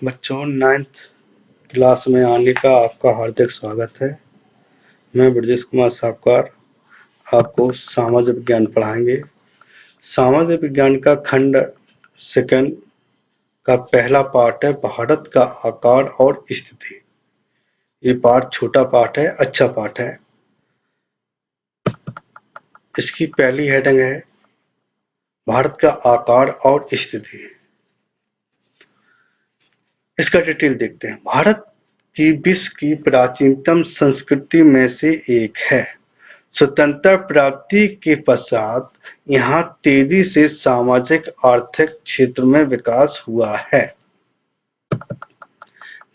बच्चों 9th class में आने का आपका हार्दिक स्वागत है। मैं ब्रजेश कुमार सावकार आपको सामाजिक विज्ञान पढ़ाएंगे। सामाजिक विज्ञान का खंड सेकंड का पहला पार्ट है भारत का आकार और स्थिति। ये पार्ट छोटा पार्ट है, अच्छा पार्ट है। इसकी पहली हेडिंग है भारत का आकार और स्थिति। इसका डिटेल देखते हैं। भारत की विश्व की प्राचीनतम संस्कृति में से एक है। स्वतंत्रता प्राप्ति के पश्चात यहाँ तेजी से सामाजिक आर्थिक क्षेत्र में विकास हुआ है।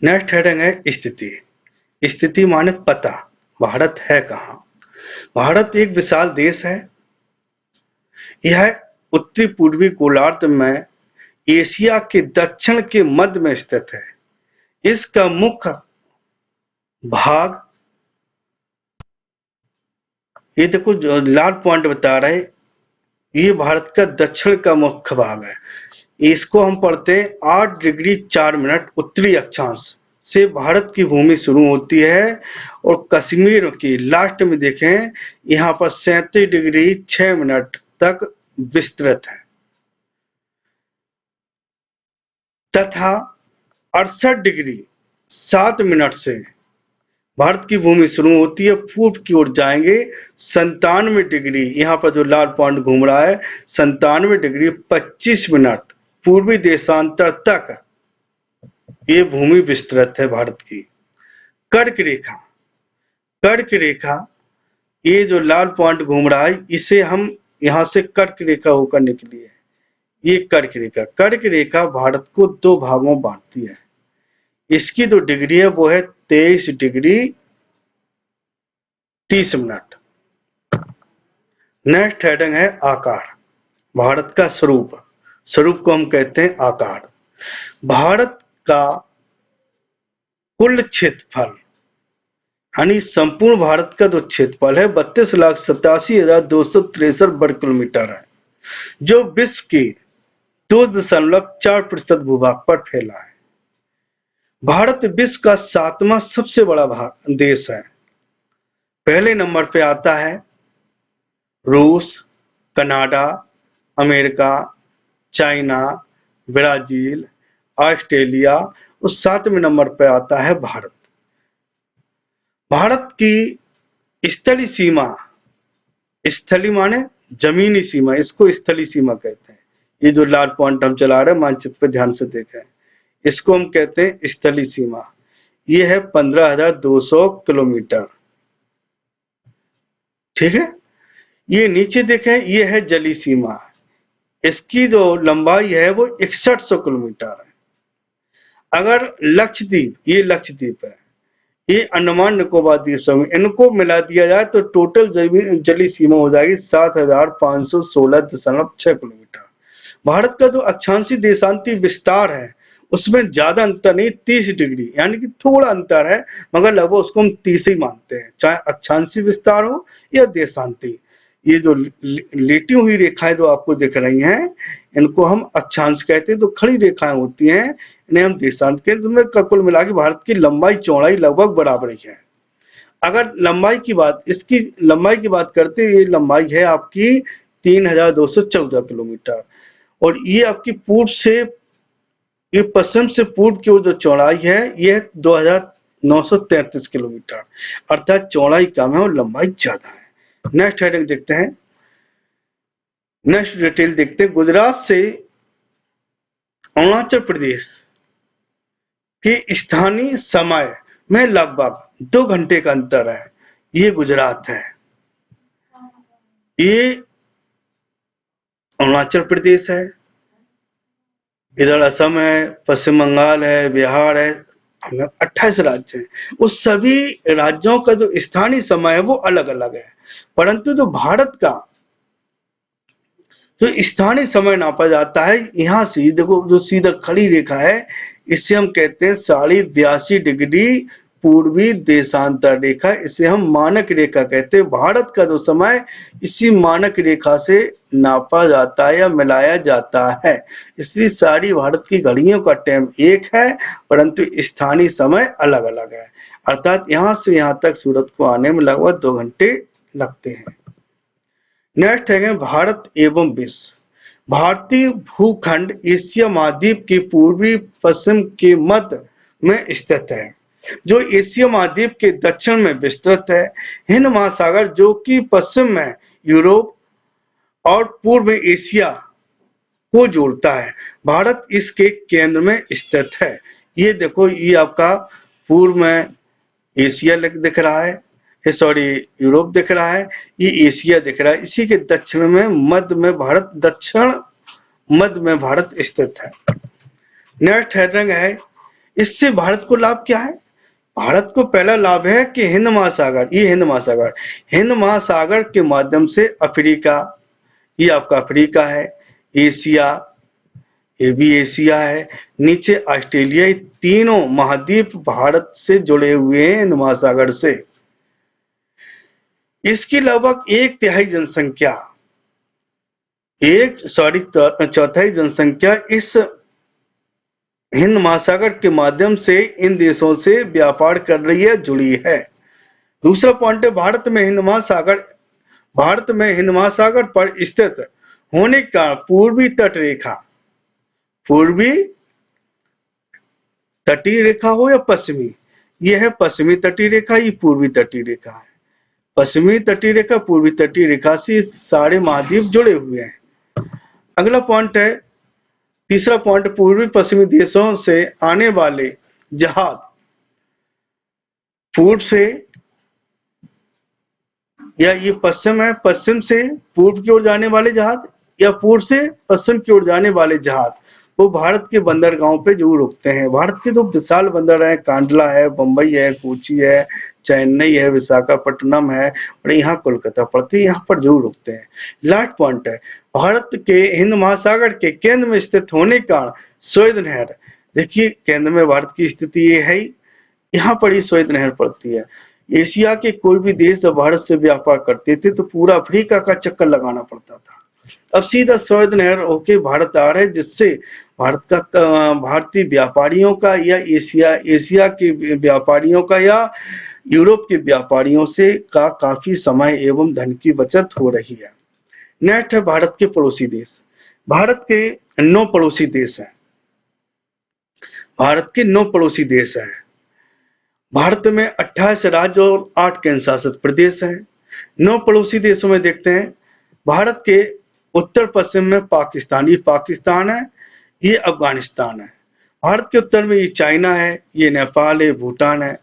नेक्स्ट हेडिंग है स्थिति। स्थिति माने पता, भारत है कहाँ। भारत एक विशाल देश है। यह उत्तरी पूर्वी गोलार्ध में एशिया के दक्षिण के मध्य में स्थित है। इसका मुख्य भाग, ये देखो जो लाल पॉइंट बता रहे, ये भारत का दक्षिण का मुख्य भाग है। इसको हम पढ़ते हैं 8 डिग्री 4 मिनट उत्तरी अक्षांश से भारत की भूमि शुरू होती है और कश्मीर की लास्ट में देखें यहाँ पर 37 डिग्री 6 मिनट तक विस्तृत है तथा 68 डिग्री 7 मिनट से भारत की भूमि शुरू होती है। पूर्व की ओर जाएंगे 97 डिग्री, यहाँ पर जो लाल पॉइंट घूम रहा है 97 डिग्री 25 मिनट पूर्वी देशांतर तक ये भूमि विस्तृत है भारत की। कर्क रेखा, कर्क रेखा, ये जो लाल पॉइंट घूम रहा है इसे हम यहाँ से कर्क रेखा होकर निकली है। ये कर्क रेखा, कर्क रेखा भारत को 2 भागों में बांटती है। इसकी जो डिग्री है वो है 23 डिग्री 30 मिनट। नेक्स्ट हेडिंग है आकार, भारत का स्वरूप। स्वरूप को हम कहते हैं आकार। भारत का कुल क्षेत्रफल यानी संपूर्ण भारत का जो क्षेत्रफल है 32,87,263 वर्ग किलोमीटर है, जो विश्व के 2.4% भूभाग पर फैला है। भारत विश्व का 7वां सबसे बड़ा देश है। पहले नंबर पे आता है रूस, Canada, America, China, Brazil, Australia और 7वें नंबर पे आता है भारत। भारत की स्थलीय सीमा, स्थलीय माने जमीनी सीमा, इसको स्थलीय सीमा कहते हैं। ये जो लाल पॉइंट हम चला रहे हैं मानचित्र पे ध्यान से देखें, इसको हम कहते हैं स्थलीय सीमा। ये है 15,200 किलोमीटर, ठीक है। ये नीचे देखें, ये है जलीय सीमा। इसकी जो लंबाई है वो 6100 किलोमीटर है। अगर लक्षद्वीप, ये लक्षद्वीप है, ये अंडमान निकोबार द्वीप समूह, इनको मिला दिया जाए तो टोटल जलीय सीमा हो जाएगी 7,516.6 किलोमीटर। भारत का जो अक्षांशीय देशांतीय विस्तार है उसमें ज्यादा अंतर नहीं, 30 डिग्री, यानी कि थोड़ा अंतर है, मगर लगभग उसको हम 30 ही मानते हैं, चाहे अक्षांशीय विस्तार हो या देशांतीय। ये जो लेटी हुई रेखाएं जो आपको दिख रही हैं इनको हम अक्षांश कहते हैं। तो खड़ी रेखाएं होती हैं इन्हें हम देशांत कहते हैं। तो कुल मिला के भारत की लंबाई चौड़ाई लगभग बराबर ही है। अगर लंबाई की बात, इसकी लंबाई की बात करते हैं, ये लंबाई है आपकी 3,214 किलोमीटर और ये आपकी पूर्व से, ये पश्चिम से पूर्व की ओर जो चौड़ाई है ये 2,933 किलोमीटर, अर्थात चौड़ाई कम है और लंबाई ज्यादा है। नेक्स्ट हेडिंग देखते हैं, नेक्स्ट डिटेल देखते हैं। गुजरात से अरुणाचल प्रदेश के स्थानीय समय में लगभग 2 घंटे का अंतर है। ये गुजरात है, ये अरुणाचल प्रदेश है, इधर असम है, पश्चिम बंगाल है, बिहार है, 28 राज्य हैं। उस सभी राज्यों का जो स्थानीय समय है वो अलग अलग है, परंतु जो भारत का जो स्थानीय समय नापा जाता है, यहाँ से देखो जो सीधा खड़ी रेखा है इससे हम कहते हैं 82.5 डिग्री पूर्वी देशांतर रेखा, इसे हम मानक रेखा कहते हैं। भारत का जो समय इसी मानक रेखा से नापा जाता है या मिलाया जाता है, इसलिए सारी भारत की घड़ियों का टाइम एक है, परंतु स्थानीय समय अलग अलग है। अर्थात यहाँ से यहाँ तक सूरत को आने में लगभग 2 घंटे लगते हैं। नेक्स्ट है भारत एवं विश्व। भारतीय भूखंड एशिया महाद्वीप के पूर्वी पश्चिम के मध्य में स्थित है, जो एशिया महाद्वीप के दक्षिण में विस्तृत है। हिंद महासागर जो कि पश्चिम में यूरोप और पूर्व में एशिया को जोड़ता है। भारत इसके केंद्र में स्थित है। ये देखो, ये आपका पूर्व में एशिया दिख रहा है, सॉरी यूरोप दिख रहा है, ये एशिया दिख रहा है। इसी के दक्षिण में मध्य में भारत, दक्षिण मध्य में भारत स्थित है। नेक्स्ट हेडिंग है, इससे भारत को लाभ क्या है? भारत को पहला लाभ है कि हिंद महासागर, ये हिंद महासागर के माध्यम से अफ्रीका, ये आपका अफ्रीका है, एशिया, ये भी एशिया है, नीचे ऑस्ट्रेलिया, ये तीनों महाद्वीप भारत से जुड़े हुए हैं हिंद महासागर से। इसकी लगभग 1/3 जनसंख्या, चौथाई जनसंख्या इस हिंद महासागर के माध्यम से इन देशों से व्यापार कर रही है, जुड़ी है। दूसरा पॉइंट है, भारत में हिंद महासागर पर स्थित होने का पूर्वी तटीय रेखा हो या पश्चिमी, यह है पश्चिमी तटीय रेखा, ये पूर्वी तटीय रेखा है। पश्चिमी तटीय रेखा, पूर्वी तटीय रेखा से सारे महाद्वीप जुड़े हुए हैं। अगला पॉइंट है, तीसरा पॉइंट, पूर्वी पश्चिमी देशों से आने वाले जहाज, पूर्व से, या ये पश्चिम है, पश्चिम से पूर्व की ओर जाने वाले जहाज या पूर्व से पश्चिम की ओर जाने वाले जहाज, वो भारत के बंदरगाहों पे जरूर रुकते हैं। भारत के तो विशाल बंदर है, कांडला है, बंबई है, कोची है, चेन्नई है, विशाखापट्टनम है, और यहाँ कोलकाता पड़ती है, यहाँ पर जरूर रुकते हैं। लास्ट पॉइंट है, भारत के हिंद महासागर के केंद्र में स्थित होने का स्वेद नहर, देखिए केंद्र में भारत की स्थिति ये है, यहाँ पर ही स्वेद नहर पड़ती है। एशिया के कोई भी देश जब भारत से व्यापार करते थे तो पूरा अफ्रीका का चक्कर लगाना पड़ता था। अब सीधा स्वेद नहर होके भारत आ रहा है, जिससे भारतीय व्यापारियों का या एशिया के व्यापारियों का या यूरोप के व्यापारियों से काफी समय एवं धन की बचत हो रही है। नेक्स्ट है भारत के पड़ोसी देश। भारत के 9 पड़ोसी देश हैं। भारत में 28 राज्य और 8 केंद्र शासित प्रदेश हैं। 9 पड़ोसी देशों में देखते हैं, भारत के उत्तर पश्चिम में पाकिस्तान है, ये अफगानिस्तान है। भारत के उत्तर में ये चाइना है, ये नेपाल है, भूटान है।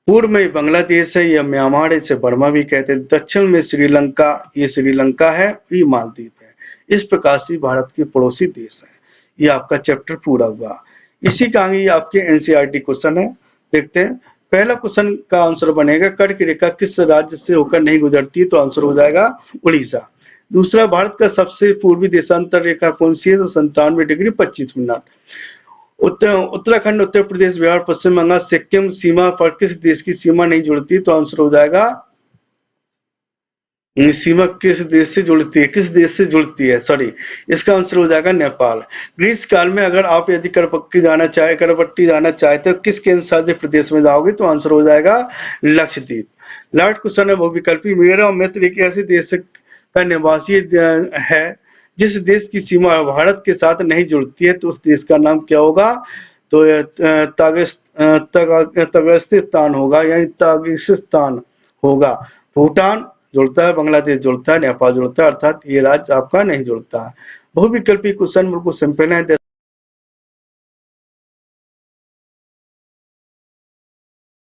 पूर्व में बांग्लादेश है, ये म्यांमार है, इसे बर्मा भी कहते हैं। दक्षिण में श्रीलंका, ये श्रीलंका है, ये मालदीव है। इस प्रकार से भारत के पड़ोसी देश है। ये आपका चैप्टर पूरा हुआ। इसी का आगे आपके एनसीईआरटी क्वेश्चन है, देखते हैं। पहला क्वेश्चन का आंसर बनेगा, कर्क रेखा किस राज्य से होकर नहीं गुजरती, तो आंसर हो जाएगा उड़ीसा। दूसरा, भारत का सबसे पूर्वी देशांतर रेखा कौन सी है, तो 97 डिग्री 25 मिनट। उत्तराखंड, उत्तर प्रदेश, बिहार, पश्चिम बंगाल, सिक्किम सीमा पर किस देश की सीमा नहीं जुड़ती, तो आंसर हो जाएगा, सीमा किस देश से जुड़ती है, सॉरी, इसका आंसर हो जाएगा नेपाल। ग्रीष्म काल में अगर आप यदि करपट्टी जाना चाहे तो किस केंद्र शासित प्रदेश में जाओगे, तो आंसर हो जाएगा लक्षद्वीप। लास्ट क्वेश्चन है बहुविकल्पी, मेरा और मित्र एक ऐसे देश का निवासी है जिस देश की सीमा भारत के साथ नहीं जुड़ती है, तो उस देश का नाम क्या होगा, तो तागिस्तान होगा, यानी तागिस्तान होगा। भूटान जुड़ता है, बांग्लादेश जुड़ता है, नेपाल जुड़ता है, अर्थात ये राज्य आपका नहीं जुड़ता है। बहुविकल्पी क्वेश्चन बिल्कुल सिंपल है।